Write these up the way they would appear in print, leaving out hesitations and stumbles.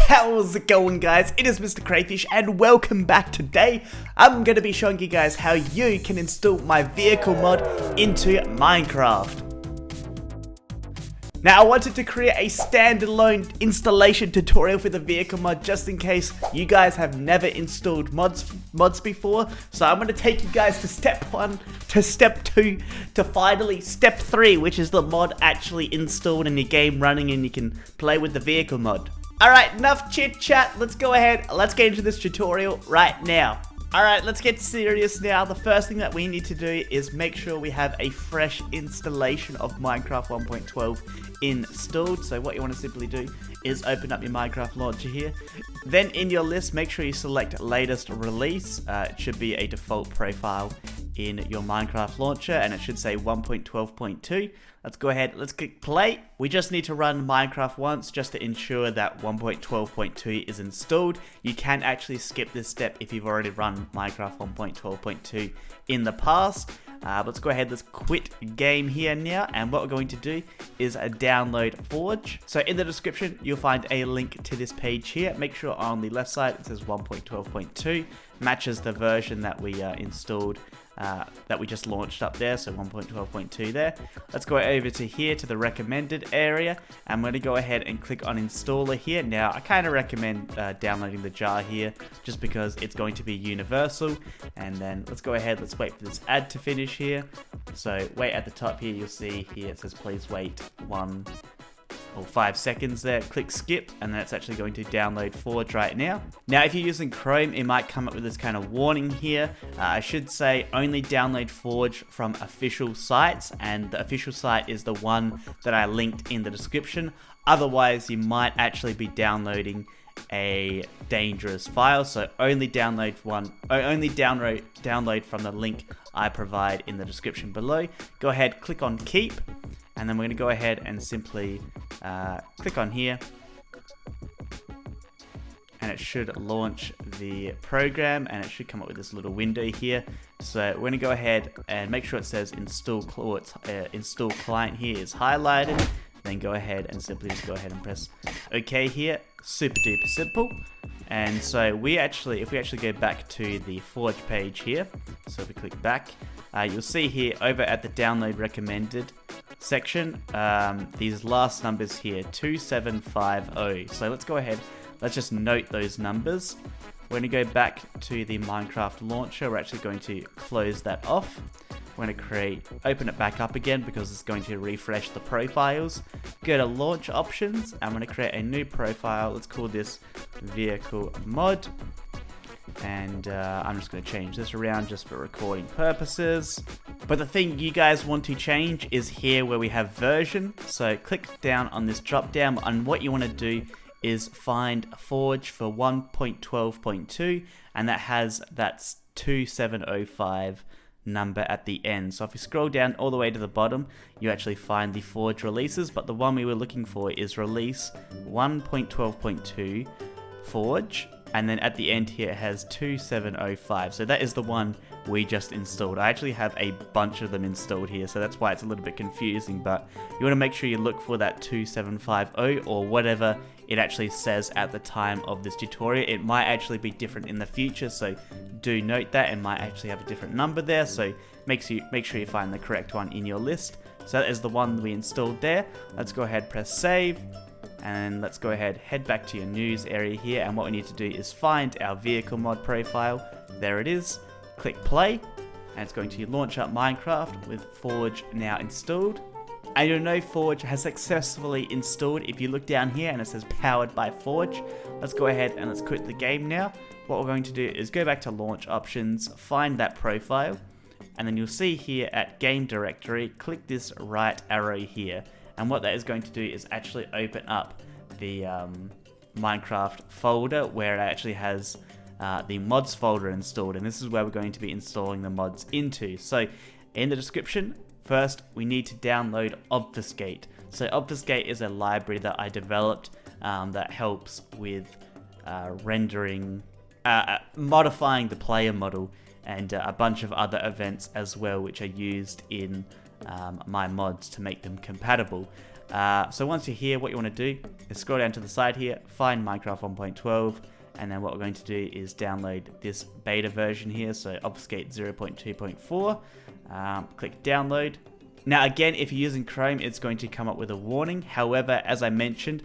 How's it going, guys? It is Mr. Crayfish and welcome back. Today I'm going to be showing you guys how you can install my vehicle mod into Minecraft. Now, I wanted to create a standalone installation tutorial for the vehicle mod just in case you guys have never installed mods before. So I'm going to take you guys to step 1, to step 2, to finally step 3, which is the mod actually installed in your game running and you can play with the vehicle mod. Alright, enough chit chat, let's go ahead, let's get into this tutorial right now. Alright, let's get serious now. The first thing that we need to do is make sure we have a fresh installation of Minecraft 1.12 installed. So what you want to simply do is open up your Minecraft launcher here. Then in your list, make sure you select latest release. It should be a default profile in your Minecraft launcher and it should say 1.12.2. Let's go ahead, let's click play. We just need to run Minecraft once just to ensure that 1.12.2 is installed. You can actually skip this step if you've already run Minecraft 1.12.2 in the past. Let's go ahead, let's quit game here now, and what we're going to do is download Forge. So in the description you'll find a link to this page here. Make sure on the left side it says 1.12.2, matches the version that we installed, that we just launched up there, so 1.12.2 there. Let's go over to here to the recommended area. I'm going to go ahead and click on installer here. Now I kind of recommend downloading the jar here just because it's going to be universal. And then let's go ahead, let's wait for this ad to finish here. So wait at the top here, you'll see here it says please wait 5 seconds there. Click skip and that's actually going to download Forge right now. Now if you're using Chrome, it might come up with this kind of warning here. I should say only download Forge from official sites, and the official site is the one that I linked in the description. Otherwise you might actually be downloading a dangerous file, so only download from the link I provide in the description below. Go ahead, click on keep, and then we're going to go ahead and simply click on here, and it should launch the program and it should come up with this little window here. So we're going to go ahead and make sure it says install client here is highlighted. Then go ahead and simply just go ahead and press OK here. Super duper simple. And so if we actually go back to the Forge page here, so if we click back, you'll see here over at the download recommended section, these last numbers here, 2750. So let's go ahead, let's just note those numbers. We're going to go back to the Minecraft launcher. We're actually going to close that off. We're going to open it back up again because it's going to refresh the profiles. Go to launch options. I'm going to create a new profile. Let's call this vehicle mod. And I'm just going to change this around just for recording purposes. But the thing you guys want to change is here where we have version. So click down on this drop down, and what you want to do is find Forge for 1.12.2, and that has that 2705 number at the end. So if you scroll down all the way to the bottom, you actually find the Forge releases, but the one we were looking for is release 1.12.2 Forge, and then at the end here it has 2705. So that is the one we just installed. I actually have a bunch of them installed here, so that's why it's a little bit confusing, but you want to make sure you look for that 2750 or whatever it actually says at the time of this tutorial. It might actually be different in the future, so do note that it might actually have a different number there, so make sure you find the correct one in your list. So that is the one we installed there. Let's go ahead, press save, and let's go ahead, head back to your news area here, and what we need to do is find our vehicle mod profile. There it is. Click play, and it's going to launch up Minecraft with Forge now installed. And you'll know Forge has successfully installed if you look down here and it says powered by Forge. Let's go ahead and let's quit the game now. What we're going to do is go back to launch options, find that profile, and then you'll see here at game directory, click this right arrow here. And what that is going to do is actually open up the Minecraft folder where it actually has the mods folder installed, and this is where we're going to be installing the mods into. So in the description, first we need to download Obfuscate. So Obfuscate is a library that I developed that helps with rendering, modifying the player model, and a bunch of other events as well, which are used in my mods to make them compatible. So once you're here, what you want to do is scroll down to the side here, find Minecraft 1.12, and then what we're going to do is download this beta version here, so Obfuscate 0.2.4. Click download. Now again, if you're using Chrome, it's going to come up with a warning. However, as I mentioned,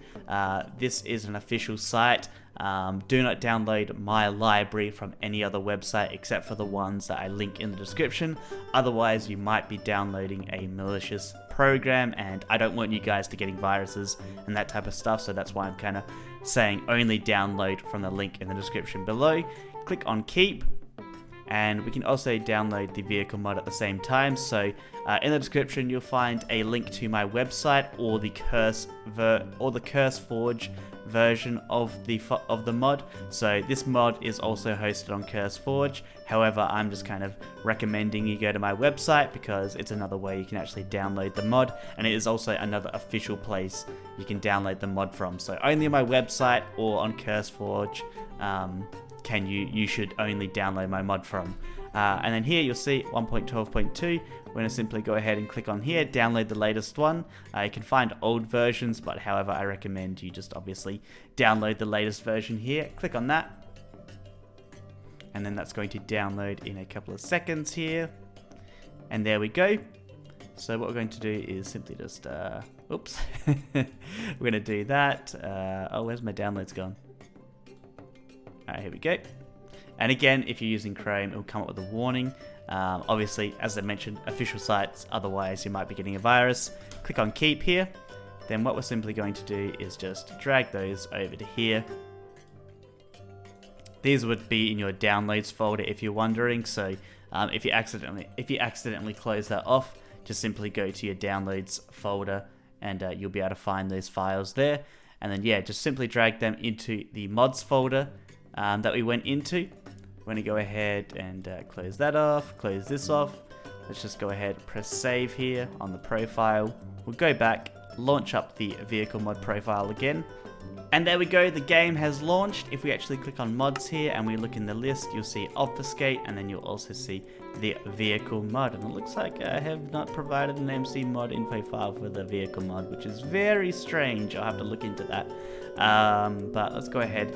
this is an official site. Do not download my library from any other website except for the ones that I link in the description. Otherwise, you might be downloading a malicious program, and I don't want you guys to getting viruses and that type of stuff, so that's why I'm kind of saying only download from the link in the description below. Click on keep. And we can also download the vehicle mod at the same time. So in the description, you'll find a link to my website or the CurseForge version of the mod. So this mod is also hosted on CurseForge. However, I'm just kind of recommending you go to my website because it's another way you can actually download the mod, and it is also another official place you can download the mod from. So only on my website or on CurseForge. You should only download my mod from. And then here you'll see 1.12.2. We're going to simply go ahead and click on here, download the latest one. You can find old versions, but however, I recommend you just obviously download the latest version here. Click on that. And then that's going to download in a couple of seconds here. And there we go. So what we're going to do is simply just, oops. We're going to do that. Oh, where's my downloads gone? Alright, here we go. And again, if you're using Chrome, it will come up with a warning. Obviously, as I mentioned, official sites, otherwise you might be getting a virus. Click on keep here. Then what we're simply going to do is just drag those over to here. These would be in your downloads folder if you're wondering. So if you accidentally close that off, just simply go to your downloads folder and you'll be able to find those files there. And then yeah, just simply drag them into the mods folder that we went into. We're going to go ahead and close that off, close this off. Let's just go ahead and press save here on the profile. We'll go back, launch up the vehicle mod profile again. And there we go, the game has launched. If we actually click on mods here and we look in the list, you'll see Obfuscate, and then you'll also see the vehicle mod. And it looks like I have not provided an MC mod info file for the vehicle mod, which is very strange. I'll have to look into that. But let's go ahead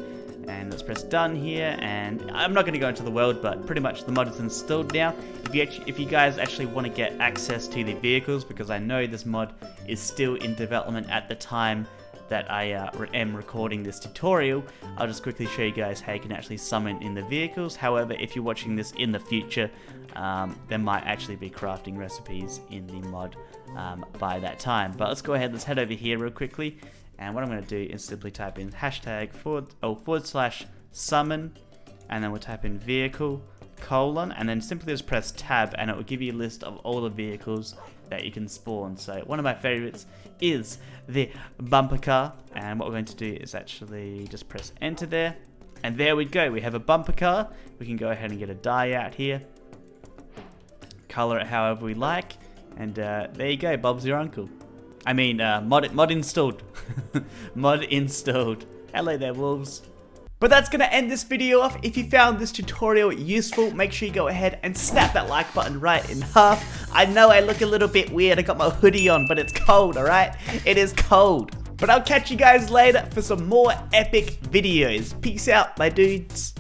and let's press done here, and I'm not going to go into the world, but pretty much the mod is installed now. If you guys actually want to get access to the vehicles, because I know this mod is still in development at the time that I am recording this tutorial, I'll just quickly show you guys how you can actually summon in the vehicles. However, if you're watching this in the future, there might actually be crafting recipes in the mod by that time. But let's go ahead, let's head over here real quickly. And what I'm going to do is simply type in hashtag /summon, and then we'll type in vehicle : and then simply just press tab, and it will give you a list of all the vehicles that you can spawn. So one of my favorites is the bumper car, and what we're going to do is actually just press enter there, and there we go, we have a bumper car. We can go ahead and get a dye out here, color it however we like, and there you go, Bob's your uncle. I mean, mod installed. Mod installed. Hello there, wolves. But that's going to end this video off. If you found this tutorial useful, make sure you go ahead and snap that like button right in half. I know I look a little bit weird. I got my hoodie on, but it's cold, alright? It is cold. But I'll catch you guys later for some more epic videos. Peace out, my dudes.